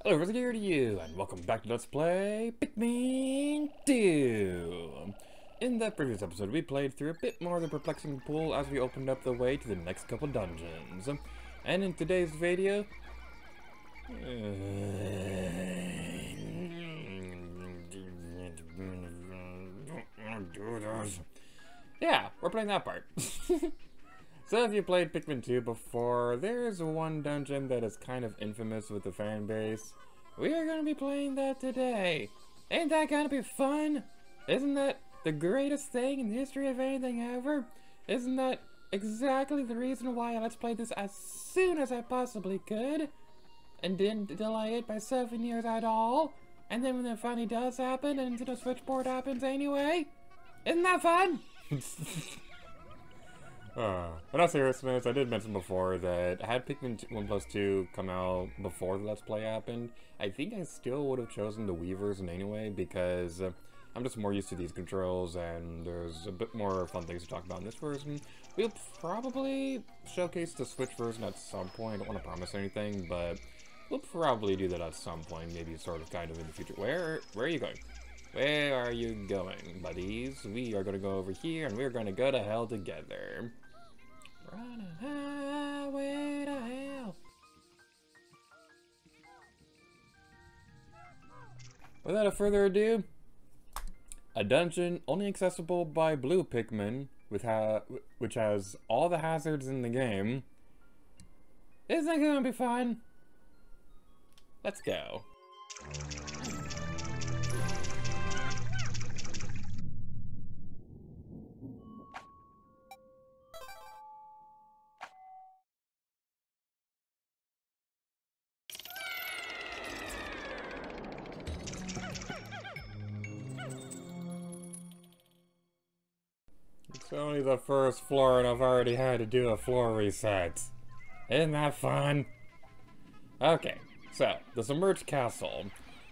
Hello, what's here to you, and welcome back to Let's Play Pikmin 2! In the previous episode, we played through a bit more of the perplexing pool as we opened up the way to the next couple dungeons. And in today's video... yeah, we're playing that part. So if you played Pikmin 2 before, there's one dungeon that is kind of infamous with the fan base. We are going to be playing that today. Ain't that going to be fun? Isn't that the greatest thing in the history of anything ever? Isn't that exactly the reason why I let's play this as soon as I possibly could? And didn't delay it by 7 years at all? And then when it finally does happen and the switchboard happens anyway? Isn't that fun? In all seriousness, I did mention before that had Pikmin 1 plus 2 come out before the Let's Play happened, I think I still would have chosen the Wii version anyway, because I'm just more used to these controls and there's a bit more fun things to talk about in this version. We'll probably showcase the Switch version at some point. I don't want to promise anything, but we'll probably do that at some point, maybe sort of kind of in the future. Where are you going? Where are you going, buddies? We are going to go over here, and we're going to go to hell together. Run a highway to hell. Without further ado, a dungeon only accessible by blue Pikmin, which has all the hazards in the game. Isn't that going to be fun? Let's go. It's only the first floor and I've already had to do a floor reset. Isn't that fun? Okay, so, the submerged castle.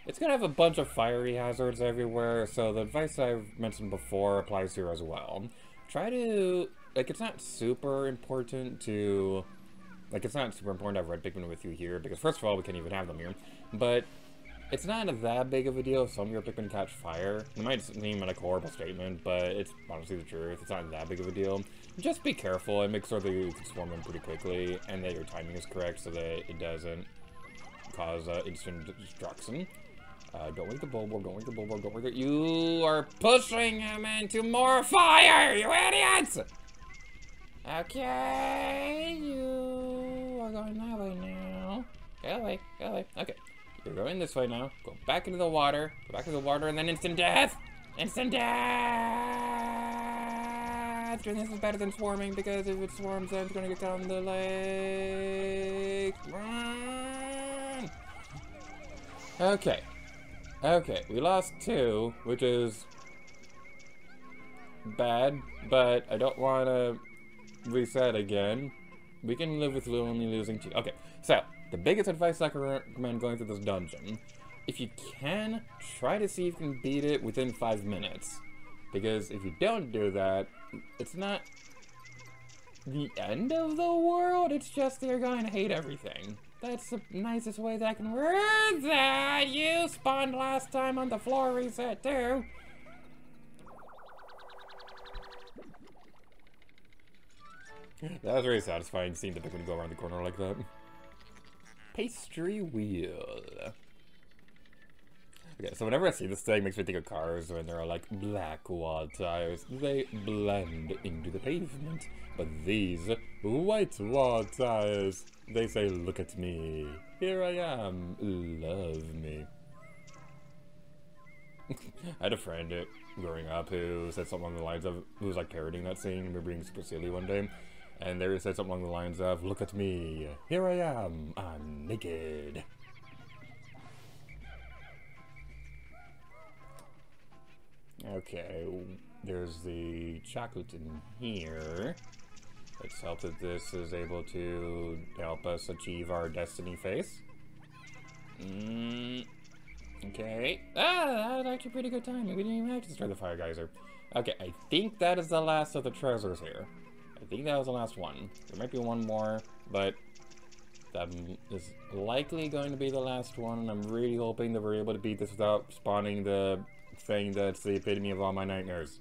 It's gonna have a bunch of fiery hazards everywhere, so the advice I've mentioned before applies here as well. Try to, it's not super important to, it's not super important to have red Pikmin with you here, because first of all, we can't even have them here, but it's not that big of a deal if some of your Pikmin catch fire. It might seem like a horrible statement, but it's honestly the truth. It's not that big of a deal. Just be careful and make sure that you can swarm them pretty quickly, and that your timing is correct so that it doesn't cause instant destruction. Don't wake the Bulborb, don't wake the Bulborb, don't wake the... You are pushing him into more fire, you idiots! Okay, you are going that way now. Go away, go away. Okay. You're going this way now. Go back into the water. Go back into the water and then instant death! Instant death! Doing this is better than swarming because if it swarms, then it's gonna get down the lake. Run! Okay. Okay, we lost 2, which is bad, but I don't want to reset again. We can live with only losing 2. Okay, so the biggest advice I can recommend going through this dungeon, if you can, try to see if you can beat it within 5 minutes. Because if you don't do that, it's not the end of the world, it's just that you're going to hate everything. That's the nicest way that I can word that. You spawned last time on the floor reset too. That was really satisfying seeing the Pikmin go around the corner like that. Pastry wheel. Okay, so whenever I see this thing, it makes me think of cars when they're like black wall tires. They blend into the pavement. But these white wall tires, they say, look at me. Here I am. Love me. I had a friend growing up who said something along the lines of, who was like parodying that scene. We were being super silly one day. And they said something along the lines of, look at me, here I am, I'm naked. Okay, there's the chocolate in here. Let's hope that this is able to help us achieve our destiny face. Okay. Ah, that was actually pretty good timing. We didn't even have to start the fire geyser. Okay, I think that is the last of the treasures here. I think that was the last one. There might be one more, but That is likely going to be the last one, and I'm really hoping that we're able to beat this without spawning the thing that's the epitome of all my nightmares.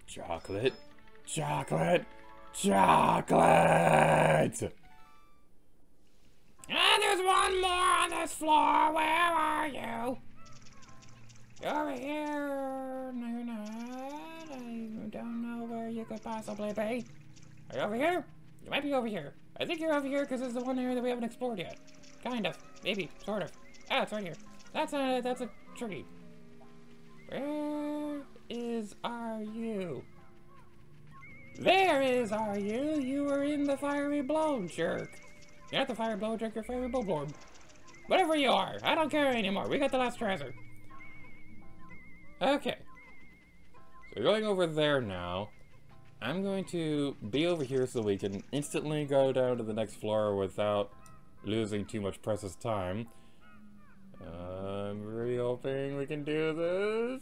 Chocolate, chocolate, chocolate! Ah, there's one more on this floor. Where are you? Over here. No, you're not. I don't know where you could possibly be. Are you over here? You might be over here. I think you're over here because it's the one area that we haven't explored yet. Kind of. Maybe. Sort of. Ah, it's right here. That's a tree. Where are you? There are you. You were in the fiery blow jerk. You're not the fire blow jerk, you're fiery blow blorb. Whatever you are, I don't care anymore. We got the last treasure. Okay. So we're going over there now. I'm going to be over here so we can instantly go down to the next floor without losing too much precious time. I'm really hoping we can do this.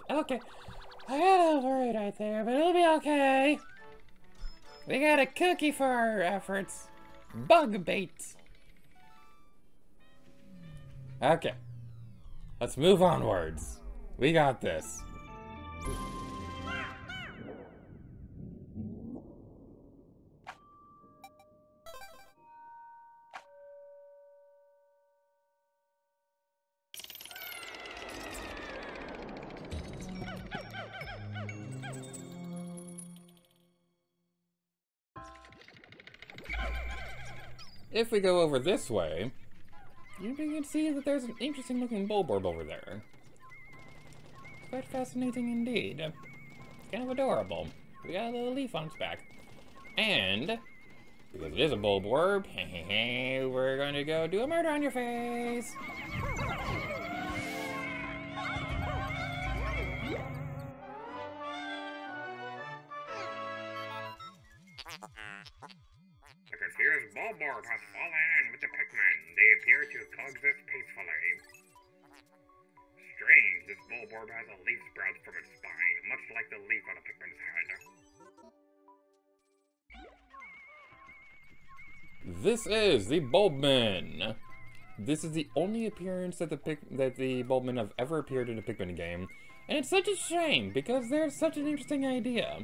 Okay. I got a little worried right there, but it'll be okay. We got a cookie for our efforts. Bug bait. Okay. Let's move onwards. We got this. If we go over this way, you can see that there's an interesting looking bulborb over there. It's quite fascinating indeed. It's kind of adorable. We got a little leaf on its back. And, because it is a bulborb, we're going to go do a murder on your face! It appears Bulborb has fallen in with the Pikmin. They appear to coexist peacefully. Strange, this Bulborb has a leaf sprout from its spine, much like the leaf on a Pikmin's head. This is the Bulbmin. This is the only appearance that the Bulbmin have ever appeared in a Pikmin game, and it's such a shame because they're such an interesting idea.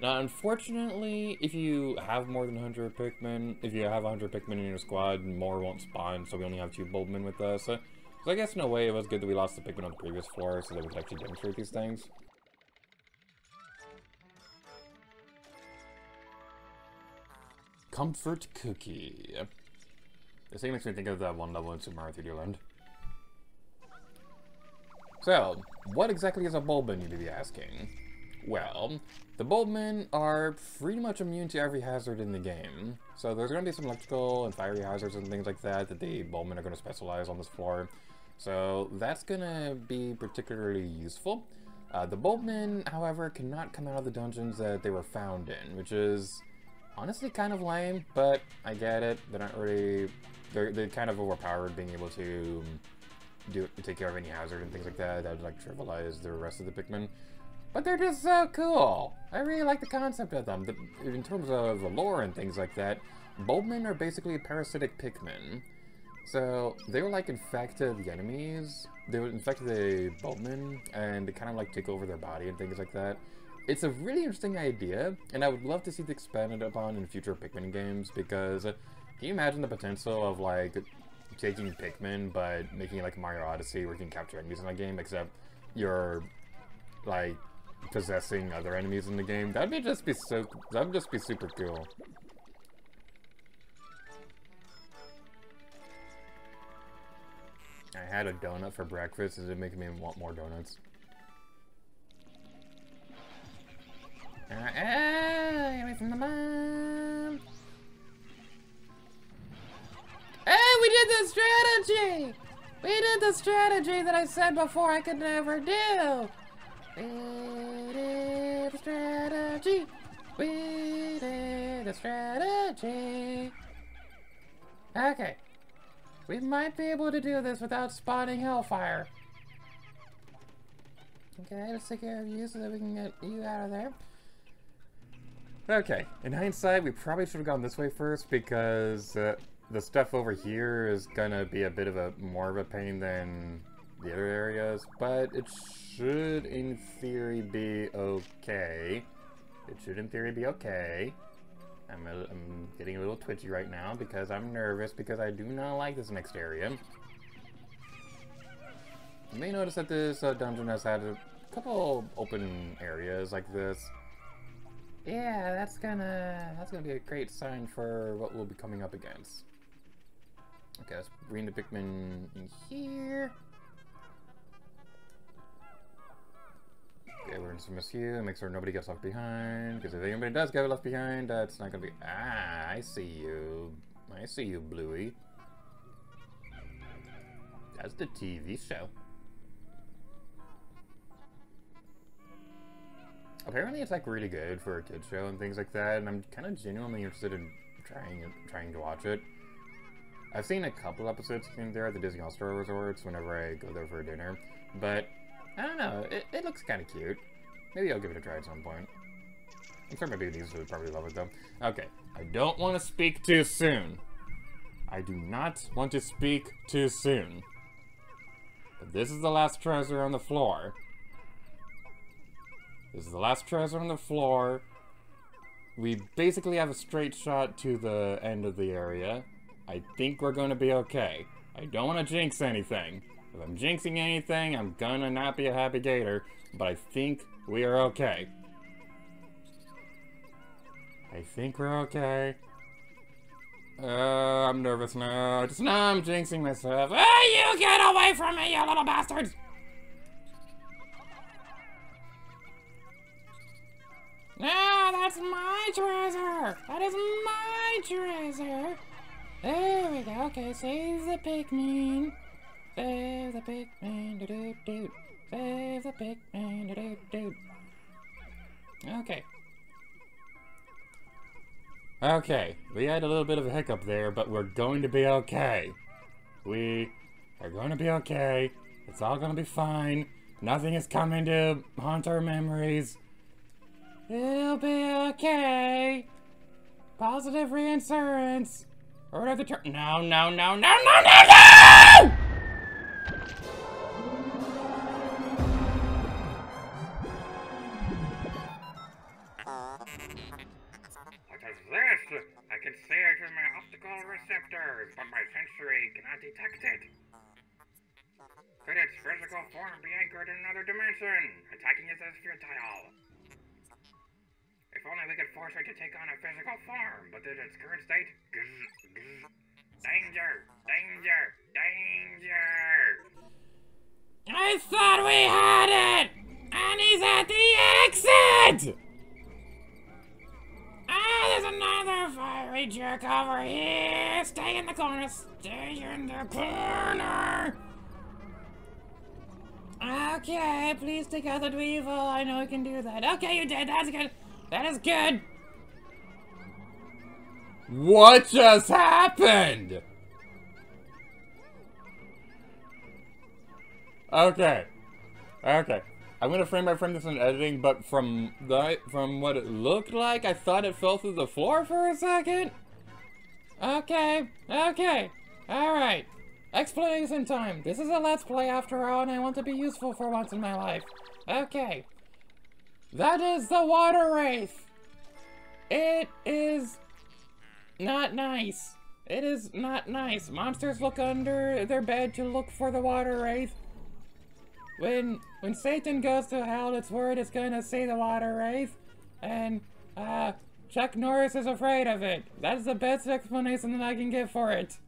Now, unfortunately, if you have more than 100 Pikmin, if you have 100 Pikmin in your squad, more won't spawn, so we only have 2 Bulbmin with us. So I guess in a way it was good that we lost the Pikmin on the previous floor so that we could actually demonstrate these things. Comfort Cookie. This thing makes me think of that one level in Super Mario 3D Land. So, what exactly is a Bulbmin, you'd be asking? Well, the Bulbmin are pretty much immune to every hazard in the game. So there's going to be some electrical and fiery hazards and things like that the Bulbmin are going to specialize on this floor. So that's going to be particularly useful. The Bulbmin, however, cannot come out of the dungeons that they were found in, which is honestly kind of lame, but I get it. They're not really... They're kind of overpowered being able to take care of any hazard and things like that. That would like trivialize the rest of the Pikmin. But they're just so cool! I really like the concept of them. In terms of the lore and things like that, Bulbmin are basically parasitic Pikmin. So, they will like infect the enemies, they would infect the Bulbmin, and they kind of like take over their body and things like that. It's a really interesting idea, and I would love to see it expanded upon in future Pikmin games, because can you imagine the potential of like taking Pikmin, but making it like Mario Odyssey where you can capture enemies in a game, except you're like possessing other enemies in the game? That would just be super cool. I had a donut for breakfast. Is it making me want more donuts? Get away from the mom! Hey, we did the strategy! We did the strategy that I said before I could never do! We did the strategy. We did the strategy. Okay. We might be able to do this without spawning Hellfire. Okay, let's take care of you so that we can get you out of there. Okay, in hindsight, we probably should have gone this way first because the stuff over here is gonna be a bit of a more of a pain than the other areas, but it should in theory be okay. It should in theory be okay. I'm getting a little twitchy right now because I'm nervous because I do not like this next area. You may notice that this dungeon has had a couple open areas like this. Yeah, that's gonna be a great sign for what we'll be coming up against. Okay, let's bring the Pikmin in here. Okay, we're gonna submit you and make sure nobody gets left behind. Because if anybody does get left behind, that's not gonna be. Ah, I see you. I see you, Bluey. That's the TV show. Apparently it's like really good for a kid's show and things like that, and I'm kind of genuinely interested in trying to watch it. I've seen a couple episodes here and there at the Disney All-Star Resorts whenever I go there for dinner, but I don't know, it looks kind of cute. Maybe I'll give it a try at some point. I'm sure my babies would probably love it though. Okay, I don't want to speak too soon. I do not want to speak too soon. But this is the last treasure on the floor. This is the last treasure on the floor. We basically have a straight shot to the end of the area. I think we're gonna be okay. I don't want to jinx anything. If I'm jinxing anything, I'm gonna not be a happy gator, but I think we are okay. I think we're okay. I'm nervous now. Just now I'm jinxing myself. Ah, you get away from me, you little bastards! No, that's my treasure! That is my treasure! There we go. Okay, save the Pikmin. Save the Pikmin. Do-do-do. Save the Pikmin. Do-do-do. Okay. Okay, we had a little bit of a hiccup there, but we're going to be okay. We are going to be okay. It's all going to be fine. Nothing is coming to haunt our memories. It'll be okay. Positive reinsurance. Or whatever the term. No, no, no, no, no, no, no! What is this? I can see it with my optical receptors, but my sensory cannot detect it. Could its physical form be anchored in another dimension? Attacking it is futile. If only we could force it to take on a physical form, but in its current state, danger, danger, danger. I thought we had it! And he's at the exit! Ah, there's another fiery jerk over here! Stay in the corner, stay in the corner! Okay, please take out the Dweevil, I know you can do that. Okay, you did, that's good. That is good! What just happened? Okay. Okay. I'm gonna frame by frame this in editing, but from what it looked like, I thought it fell through the floor for a second. Okay. Okay. Alright. Explanation time. This is a Let's Play after all, and I want to be useful for once in my life. Okay. That is the water wraith. It is not nice. It is not nice. Monsters look under their bed to look for the water wraith. When Satan goes to hell, its word is gonna see the water wraith. And, Chuck Norris is afraid of it. That's the best explanation that I can give for it.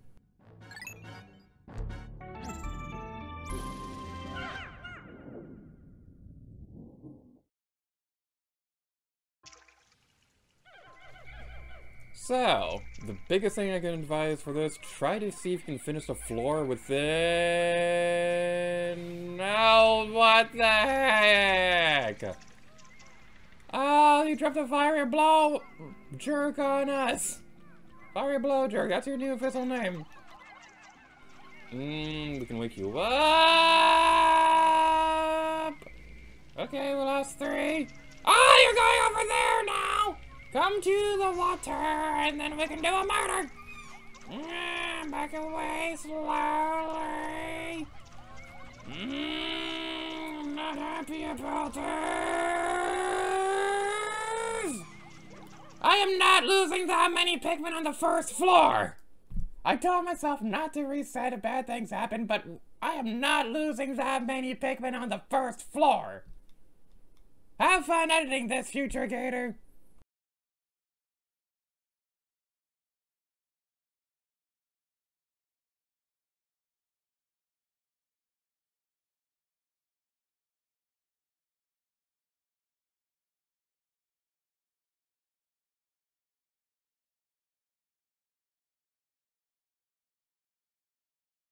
So, the biggest thing I can advise for this, try to see if you can finish the floor within... Oh, what the heck? Oh, you dropped a fiery blow jerk on us. Fiery blow jerk, that's your new official name. We can wake you up. you're going over there now! Come to the water, and then we can do a murder! Back away slowly! I'm not happy about this! I am not losing that many Pikmin on the first floor! I told myself not to reset if bad things happen, but I am not losing that many Pikmin on the first floor! Have fun editing this, Future Gator!